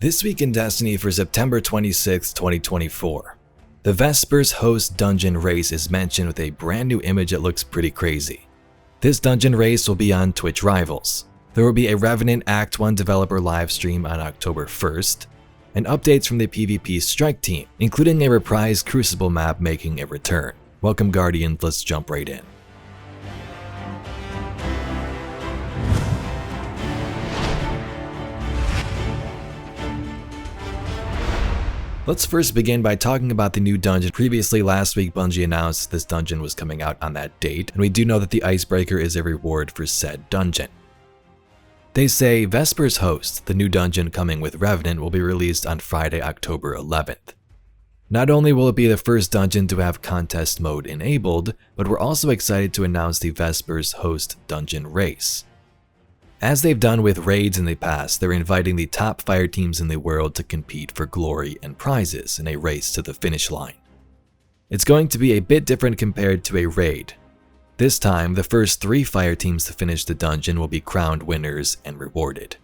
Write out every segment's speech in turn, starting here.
This week in Destiny for September 26, 2024. The Vesper's Host dungeon race is mentioned with a brand new image that looks pretty crazy. This dungeon race will be on Twitch Rivals. There will be a Revenant Act 1 developer livestream on October 1st, and updates from the PvP strike team, including a reprised Crucible map making a return. Welcome Guardians, let's jump right in. Let's first begin by talking about the new dungeon. Previously last week, Bungie announced this dungeon was coming out on that date, and we do know that the Icebreaker is a reward for said dungeon. They say Vesper's Host, the new dungeon coming with Revenant, will be released on Friday, October 11th. Not only will it be the first dungeon to have contest mode enabled, but we're also excited to announce the Vesper's Host dungeon race. As they've done with raids in the past, they're inviting the top fire teams in the world to compete for glory and prizes in a race to the finish line. It's going to be a bit different compared to a raid. This time, the first 3 fire teams to finish the dungeon will be crowned winners and rewarded.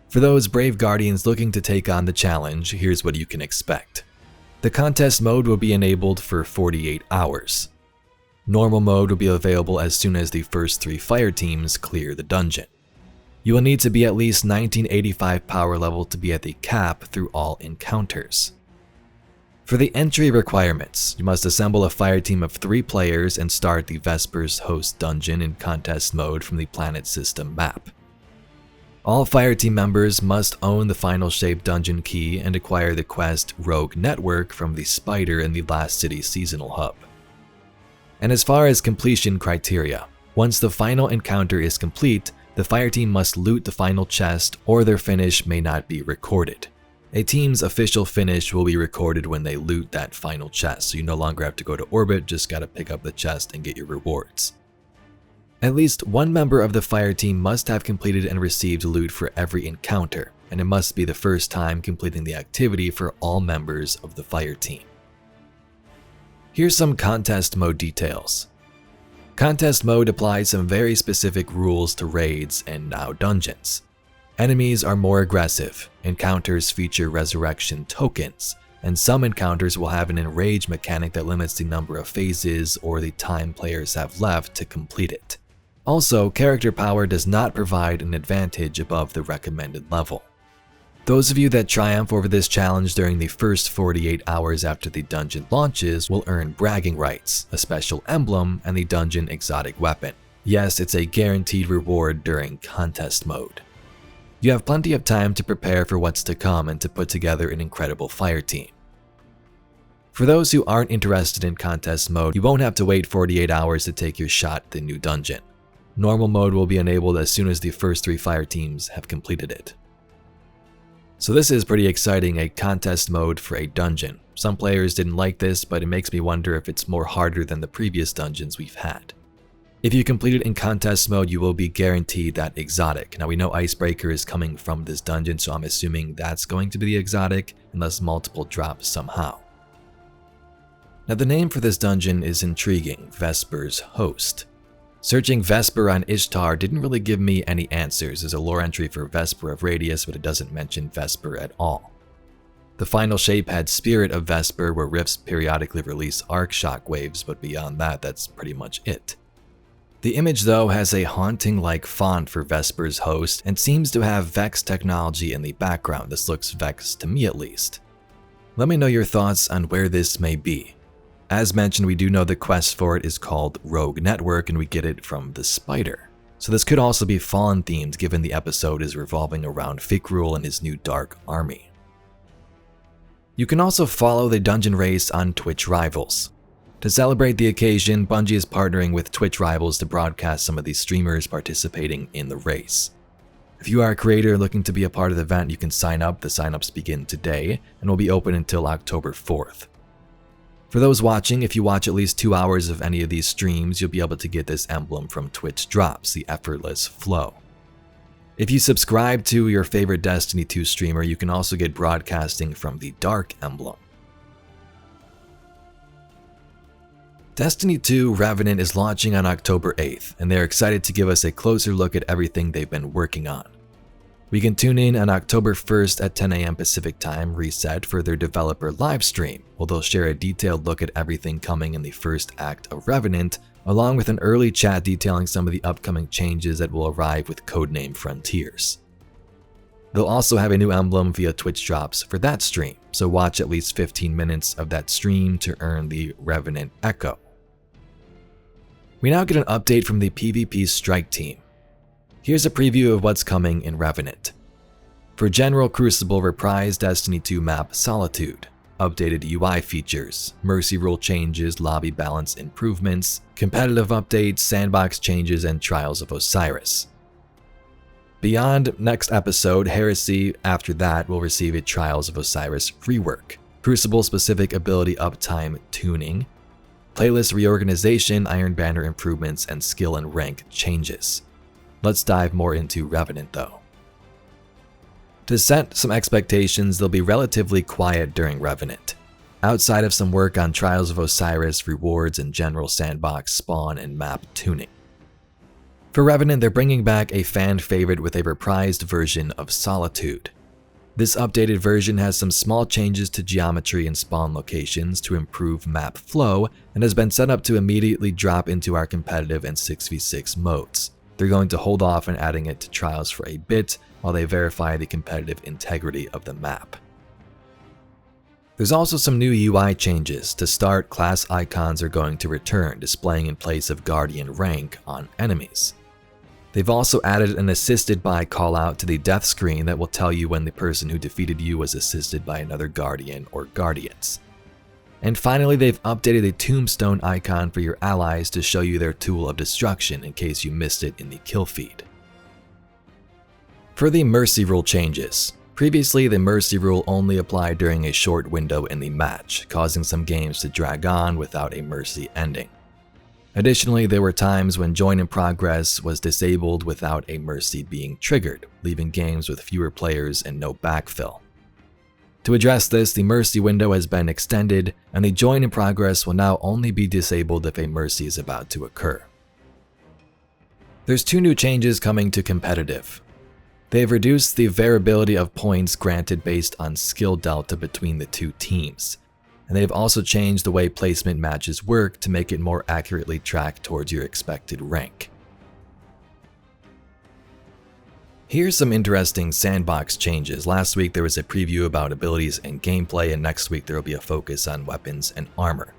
For those brave guardians looking to take on the challenge, here's what you can expect. The contest mode will be enabled for 48 hours. Normal mode will be available as soon as the first 3 fire teams clear the dungeon. You will need to be at least 1985 power level to be at the cap through all encounters. For the entry requirements, you must assemble a fire team of 3 players and start the Vesper's Host dungeon in contest mode from the Planet System map. All fire team members must own the Final Shape dungeon key and acquire the quest Rogue Network from the Spider in the Last City seasonal hub. And as far as completion criteria, once the final encounter is complete, the fire team must loot the final chest or their finish may not be recorded. A team's official finish will be recorded when they loot that final chest, so you no longer have to go to orbit, just gotta pick up the chest and get your rewards. At least one member of the fire team must have completed and received loot for every encounter, and it must be the first time completing the activity for all members of the fire team. Here's some contest mode details. Contest mode applies some very specific rules to raids and now dungeons. Enemies are more aggressive, encounters feature resurrection tokens, and some encounters will have an enrage mechanic that limits the number of phases or the time players have left to complete it. Also, character power does not provide an advantage above the recommended level. Those of you that triumph over this challenge during the first 48 hours after the dungeon launches will earn bragging rights, a special emblem, and the dungeon exotic weapon. Yes, it's a guaranteed reward during contest mode. You have plenty of time to prepare for what's to come and to put together an incredible fire team. For those who aren't interested in contest mode, you won't have to wait 48 hours to take your shot at the new dungeon. Normal mode will be enabled as soon as the first 3 fire teams have completed it. So this is pretty exciting, a contest mode for a dungeon. Some players didn't like this, but it makes me wonder if it's more harder than the previous dungeons we've had. If you complete it in contest mode, you will be guaranteed that exotic. Now we know Icebreaker is coming from this dungeon, so I'm assuming that's going to be the exotic, unless multiple drop somehow. Now the name for this dungeon is intriguing, Vesper's Host. Searching Vesper on Ishtar didn't really give me any answers. There's a lore entry for Vesper of Radius, but it doesn't mention Vesper at all. The final shape had Spirit of Vesper, where rifts periodically release arc shockwaves, but beyond that, that's pretty much it. The image though has a haunting-like font for Vesper's Host and seems to have Vex technology in the background. This looks Vex to me at least. Let me know your thoughts on where this may be. As mentioned, we do know the quest for it is called Rogue Network and we get it from the Spider. So this could also be Fallen themed given the episode is revolving around Fikrul and his new dark army. You can also follow the dungeon race on Twitch Rivals. To celebrate the occasion, Bungie is partnering with Twitch Rivals to broadcast some of these streamers participating in the race. If you are a creator looking to be a part of the event, you can sign up. The signups begin today and will be open until October 4th. For those watching, if you watch at least 2 hours of any of these streams, you'll be able to get this emblem from Twitch Drops, the effortless flow. If you subscribe to your favorite Destiny 2 streamer, you can also get broadcasting from the Dark emblem. Destiny 2 Revenant is launching on October 8th, and they're excited to give us a closer look at everything they've been working on. We can tune in on October 1st at 10 a.m. Pacific Time reset for their developer livestream, where they'll share a detailed look at everything coming in the first act of Revenant, along with an early chat detailing some of the upcoming changes that will arrive with codename Frontiers. They'll also have a new emblem via Twitch drops for that stream, so watch at least 15 minutes of that stream to earn the Revenant Echo. We now get an update from the PvP Strike team. Here's a preview of what's coming in Revenant. For General Crucible reprised Destiny 2 map Solitude, updated UI features, mercy rule changes, lobby balance improvements, competitive updates, sandbox changes, and Trials of Osiris. Beyond next episode, Heresy after that will receive a Trials of Osiris rework, Crucible specific ability uptime tuning, playlist reorganization, Iron Banner improvements, and skill and rank changes. Let's dive more into Revenant though. To set some expectations, they'll be relatively quiet during Revenant, outside of some work on Trials of Osiris, rewards, and general sandbox spawn and map tuning. For Revenant, they're bringing back a fan favorite with a reprised version of Solitude. This updated version has some small changes to geometry and spawn locations to improve map flow, and has been set up to immediately drop into our competitive and 6v6 modes. They're going to hold off on adding it to Trials for a bit while they verify the competitive integrity of the map. There's also some new UI changes. To start, class icons are going to return, displaying in place of Guardian rank on enemies. They've also added an assisted by callout to the death screen that will tell you when the person who defeated you was assisted by another Guardian or Guardians. And finally, they've updated a tombstone icon for your allies to show you their tool of destruction in case you missed it in the kill feed. For the mercy rule changes, previously the mercy rule only applied during a short window in the match, causing some games to drag on without a mercy ending. Additionally, there were times when Join in Progress was disabled without a mercy being triggered, leaving games with fewer players and no backfill. To address this, the mercy window has been extended, and the Join in Progress will now only be disabled if a mercy is about to occur. There's two new changes coming to competitive. They've reduced the variability of points granted based on skill delta between the two teams, and they've also changed the way placement matches work to make it more accurately track towards your expected rank. Here's some interesting sandbox changes. Last week there was a preview about abilities and gameplay, and next week there will be a focus on weapons and armor.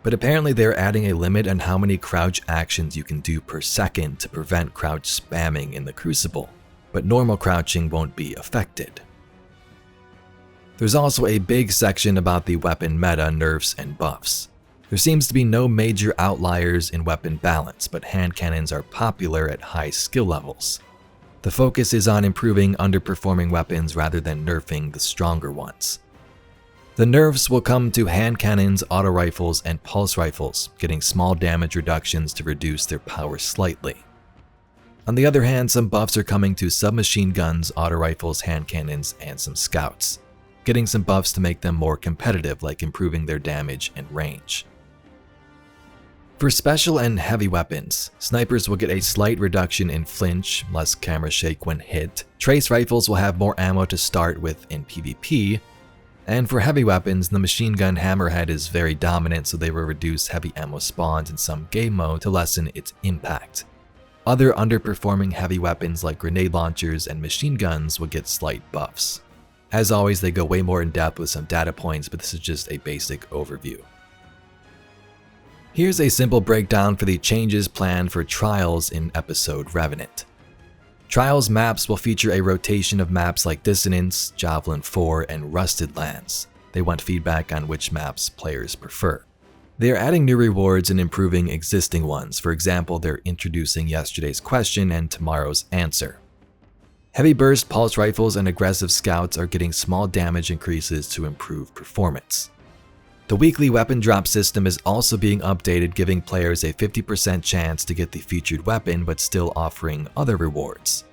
But apparently they're adding a limit on how many crouch actions you can do per second to prevent crouch spamming in the Crucible, but normal crouching won't be affected. There's also a big section about the weapon meta, nerfs, and buffs. There seems to be no major outliers in weapon balance, but hand cannons are popular at high skill levels. The focus is on improving underperforming weapons rather than nerfing the stronger ones. The nerfs will come to hand cannons, auto rifles, and pulse rifles, getting small damage reductions to reduce their power slightly. On the other hand, some buffs are coming to submachine guns, auto rifles, hand cannons, and some scouts, getting some buffs to make them more competitive, like improving their damage and range. For special and heavy weapons, snipers will get a slight reduction in flinch, less camera shake when hit. Trace rifles will have more ammo to start with in PvP, and for heavy weapons, the machine gun hammerhead is very dominant, so they will reduce heavy ammo spawns in some game mode to lessen its impact. Other underperforming heavy weapons like grenade launchers and machine guns will get slight buffs. As always, they go way more in depth with some data points, but this is just a basic overview. Here's a simple breakdown for the changes planned for Trials in episode Revenant. Trials maps will feature a rotation of maps like Dissonance, Javelin 4, and Rusted Lands. They want feedback on which maps players prefer. They are adding new rewards and improving existing ones. For example, they're introducing yesterday's question and tomorrow's answer. Heavy burst pulse rifles and aggressive scouts are getting small damage increases to improve performance. The weekly weapon drop system is also being updated, giving players a 50% chance to get the featured weapon but still offering other rewards.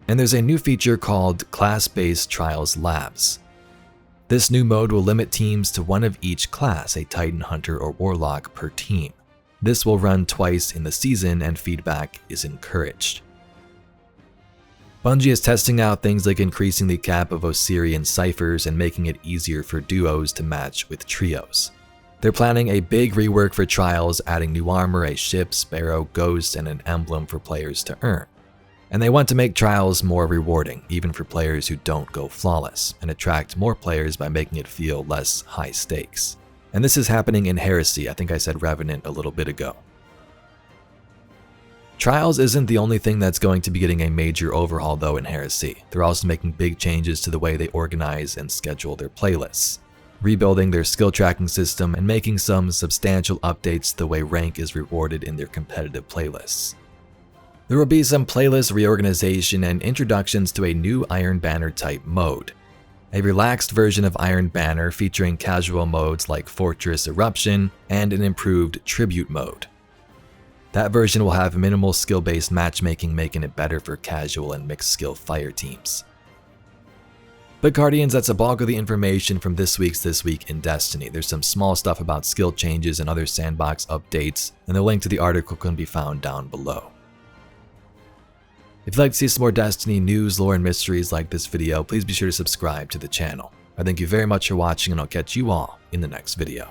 And there's a new feature called Class-Based Trials Labs. This new mode will limit teams to one of each class, a Titan, Hunter, or Warlock per team. This will run twice in the season and feedback is encouraged. Bungie is testing out things like increasing the cap of Osirian ciphers and making it easier for duos to match with trios. They're planning a big rework for Trials, adding new armor, a ship, sparrow, ghost, and an emblem for players to earn. And they want to make Trials more rewarding, even for players who don't go flawless, and attract more players by making it feel less high stakes. And this is happening in Heresy. I think I said Revenant a little bit ago. Trials isn't the only thing that's going to be getting a major overhaul though in Heresy. They're also making big changes to the way they organize and schedule their playlists, rebuilding their skill tracking system and making some substantial updates to the way rank is rewarded in their competitive playlists. There will be some playlist reorganization and introductions to a new Iron Banner type mode, a relaxed version of Iron Banner featuring casual modes like Fortress Eruption and an improved Tribute mode. That version will have minimal skill-based matchmaking, making it better for casual and mixed skill fire teams. But Guardians, that's a bulk of the information from this week's This Week in Destiny. There's some small stuff about skill changes and other Sandbox updates, and the link to the article can be found down below. If you'd like to see some more Destiny news, lore, and mysteries like this video, please be sure to subscribe to the channel. I thank you very much for watching, and I'll catch you all in the next video.